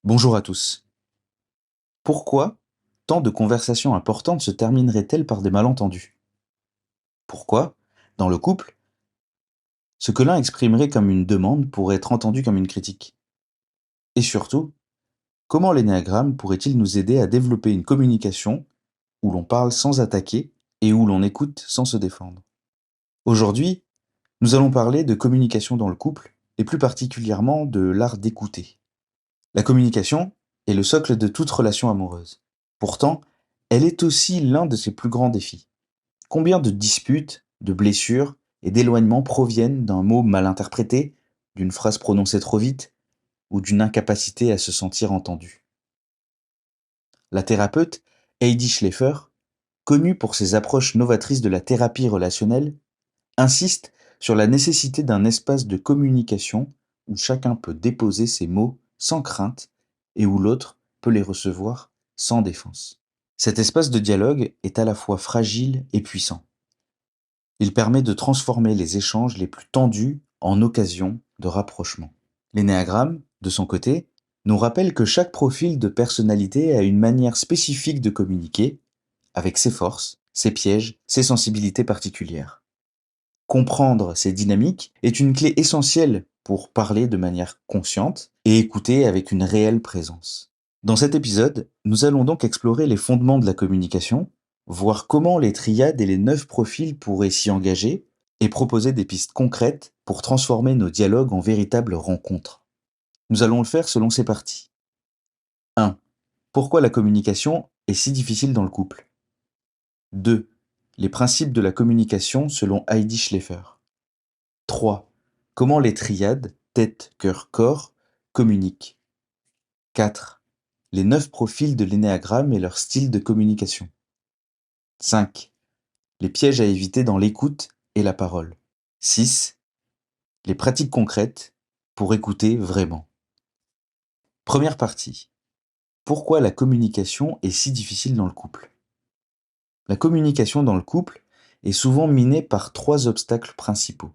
Bonjour à tous. Pourquoi tant de conversations importantes se termineraient-elles par des malentendus? Pourquoi, dans le couple, ce que l'un exprimerait comme une demande pourrait être entendu comme une critique? Et surtout, comment l'énéagramme pourrait-il nous aider à développer une communication où l'on parle sans attaquer et où l'on écoute sans se défendre? Aujourd'hui, nous allons parler de communication dans le couple et plus particulièrement de l'art d'écouter. La communication est le socle de toute relation amoureuse. Pourtant, elle est aussi l'un de ses plus grands défis. Combien de disputes, de blessures et d'éloignements proviennent d'un mot mal interprété, d'une phrase prononcée trop vite ou d'une incapacité à se sentir entendu? La thérapeute Heidi Schleifer, connue pour ses approches novatrices de la thérapie relationnelle, insiste sur la nécessité d'un espace de communication où chacun peut déposer ses mots sans crainte et où l'autre peut les recevoir sans défense. Cet espace de dialogue est à la fois fragile et puissant. Il permet de transformer les échanges les plus tendus en occasions de rapprochement. L'énéagramme, de son côté, nous rappelle que chaque profil de personnalité a une manière spécifique de communiquer, avec ses forces, ses pièges, ses sensibilités particulières. Comprendre ces dynamiques est une clé essentielle pour parler de manière consciente et écouter avec une réelle présence. Dans cet épisode, nous allons donc explorer les fondements de la communication, voir comment les triades et les 9 profils pourraient s'y engager et proposer des pistes concrètes pour transformer nos dialogues en véritables rencontres. Nous allons le faire selon ces parties. 1. Pourquoi la communication est si difficile dans le couple? 2. Les principes de la communication selon Heidi Schleifer. 3. Comment les triades, tête, cœur, corps, communiquent? 4. Les 9 profils de l'énéagramme et leur style de communication. 5. Les pièges à éviter dans l'écoute et la parole. 6. Les pratiques concrètes pour écouter vraiment. Première partie. Pourquoi la communication est si difficile dans le couple? La communication dans le couple est souvent minée par 3 obstacles principaux.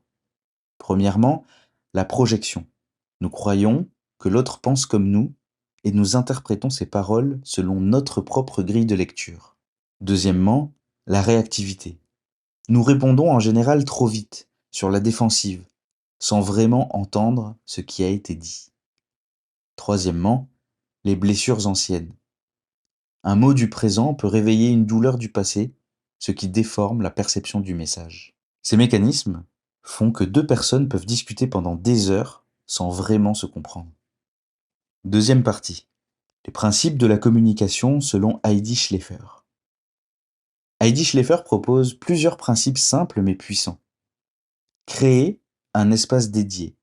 Premièrement, la projection. Nous croyons que l'autre pense comme nous et nous interprétons ses paroles selon notre propre grille de lecture. Deuxièmement, la réactivité. Nous répondons en général trop vite, sur la défensive, sans vraiment entendre ce qui a été dit. Troisièmement, les blessures anciennes. Un mot du présent peut réveiller une douleur du passé, ce qui déforme la perception du message. Ces mécanismes font que 2 personnes peuvent discuter pendant des heures sans vraiment se comprendre. Deuxième partie. Les principes de la communication selon Heidi Schleifer. Heidi Schleifer propose plusieurs principes simples mais puissants. Créer un espace dédié,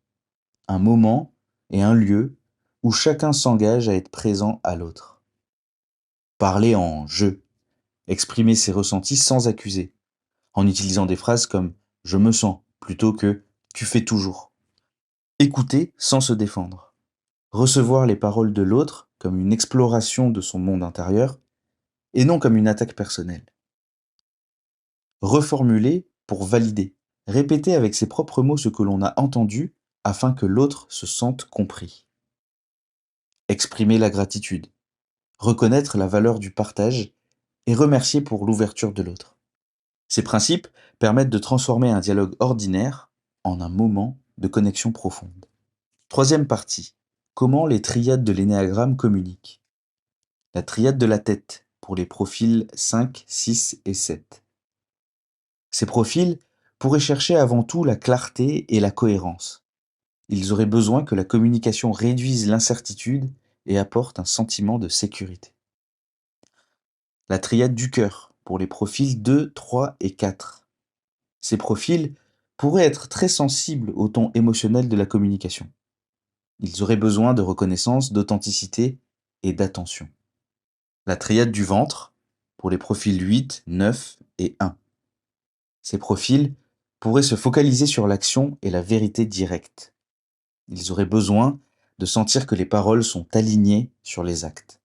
un moment et un lieu où chacun s'engage à être présent à l'autre. Parler en «je», exprimer ses ressentis sans accuser, en utilisant des phrases comme «je me sens» plutôt que «tu fais toujours». Écouter sans se défendre. Recevoir les paroles de l'autre comme une exploration de son monde intérieur et non comme une attaque personnelle. Reformuler pour valider. Répéter avec ses propres mots ce que l'on a entendu afin que l'autre se sente compris. Exprimer la gratitude. Reconnaître la valeur du partage et remercier pour l'ouverture de l'autre. Ces principes permettent de transformer un dialogue ordinaire en un moment de connexion profonde. Troisième partie. Comment les triades de l'énéagramme communiquent? La triade de la tête pour les profils 5, 6 et 7. Ces profils pourraient chercher avant tout la clarté et la cohérence. Ils auraient besoin que la communication réduise l'incertitude et apporte un sentiment de sécurité. La triade du cœur pour les profils 2, 3 et 4. Ces profils pourraient être très sensibles au ton émotionnel de la communication. Ils auraient besoin de reconnaissance, d'authenticité et d'attention. La triade du ventre pour les profils 8, 9 et 1. Ces profils pourraient se focaliser sur l'action et la vérité directe. Ils auraient besoin de sentir que les paroles sont alignées sur les actes.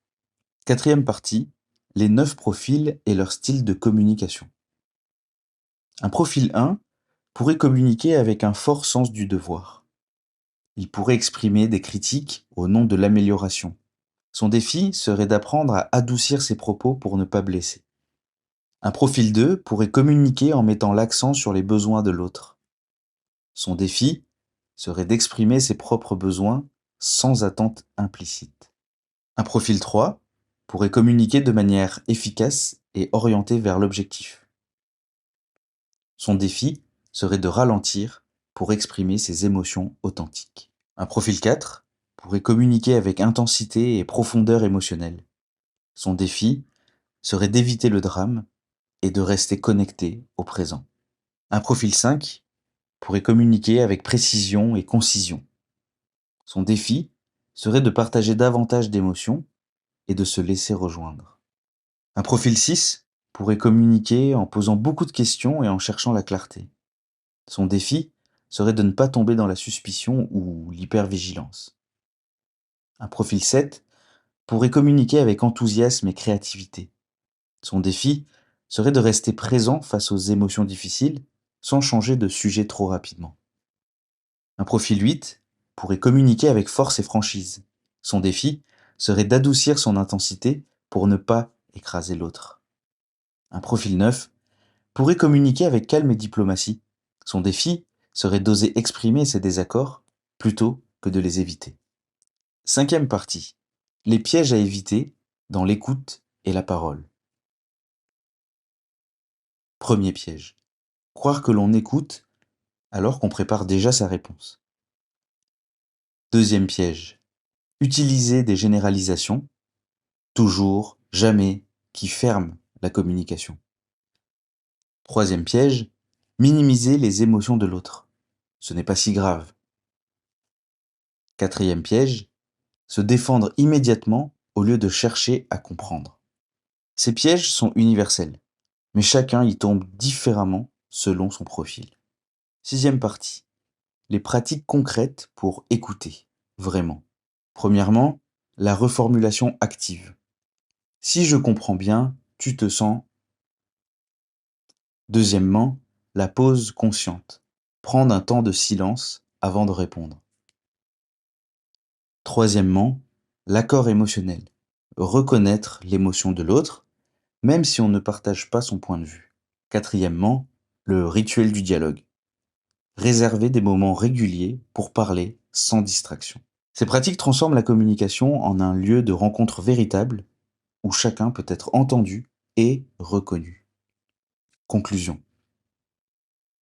Quatrième partie, les 9 profils et leur style de communication. Un profil 1 pourrait communiquer avec un fort sens du devoir. Il pourrait exprimer des critiques au nom de l'amélioration, Son défi serait d'apprendre à adoucir ses propos pour ne pas blesser. Un profil 2 pourrait communiquer en mettant l'accent sur les besoins de l'autre. Son défi serait d'exprimer ses propres besoins sans attente implicite. Un profil 3 pourrait communiquer de manière efficace et orientée vers l'objectif. Son défi serait de ralentir pour exprimer ses émotions authentiques. Un profil 4 pourrait communiquer avec intensité et profondeur émotionnelle. Son défi serait d'éviter le drame et de rester connecté au présent. Un profil 5 pourrait communiquer avec précision et concision. Son défi serait de partager davantage d'émotions et de se laisser rejoindre. Un profil 6 pourrait communiquer en posant beaucoup de questions et en cherchant la clarté. Son défi serait de ne pas tomber dans la suspicion ou l'hypervigilance. Un profil 7 pourrait communiquer avec enthousiasme et créativité. Son défi serait de rester présent face aux émotions difficiles sans changer de sujet trop rapidement. Un profil 8 pourrait communiquer avec force et franchise. Son défi serait d'adoucir son intensité pour ne pas écraser l'autre. Un profil 9 pourrait communiquer avec calme et diplomatie. Son défi serait d'oser exprimer ses désaccords plutôt que de les éviter. Cinquième partie. Les pièges à éviter dans l'écoute et la parole. Premier piège. Croire que l'on écoute alors qu'on prépare déjà sa réponse. Deuxième piège. Utiliser des généralisations, toujours, jamais, qui ferment la communication. Troisième piège. Minimiser les émotions de l'autre. Ce n'est pas si grave. Quatrième piège. Se défendre immédiatement au lieu de chercher à comprendre. Ces pièges sont universels, mais chacun y tombe différemment selon son profil. Sixième partie. Les pratiques concrètes pour écouter, vraiment. Premièrement, la reformulation active. Si je comprends bien, tu te sens. Deuxièmement, la pause consciente. Prendre un temps de silence avant de répondre. Troisièmement, l'accord émotionnel. Reconnaître l'émotion de l'autre, même si on ne partage pas son point de vue. Quatrièmement, le rituel du dialogue. Réserver des moments réguliers pour parler sans distraction. Ces pratiques transforment la communication en un lieu de rencontre véritable où chacun peut être entendu et reconnu. Conclusion.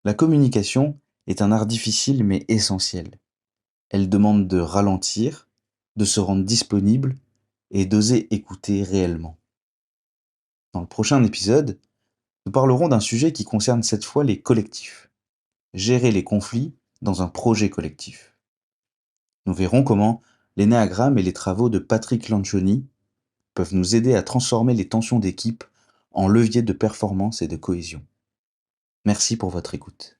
La communication est un art difficile mais essentiel. Elle demande de ralentir, de se rendre disponible et d'oser écouter réellement. Dans le prochain épisode, nous parlerons d'un sujet qui concerne cette fois les collectifs. Gérer les conflits dans un projet collectif. Nous verrons comment l'énéagramme et les travaux de Patrick Lencioni peuvent nous aider à transformer les tensions d'équipe en levier de performance et de cohésion. Merci pour votre écoute.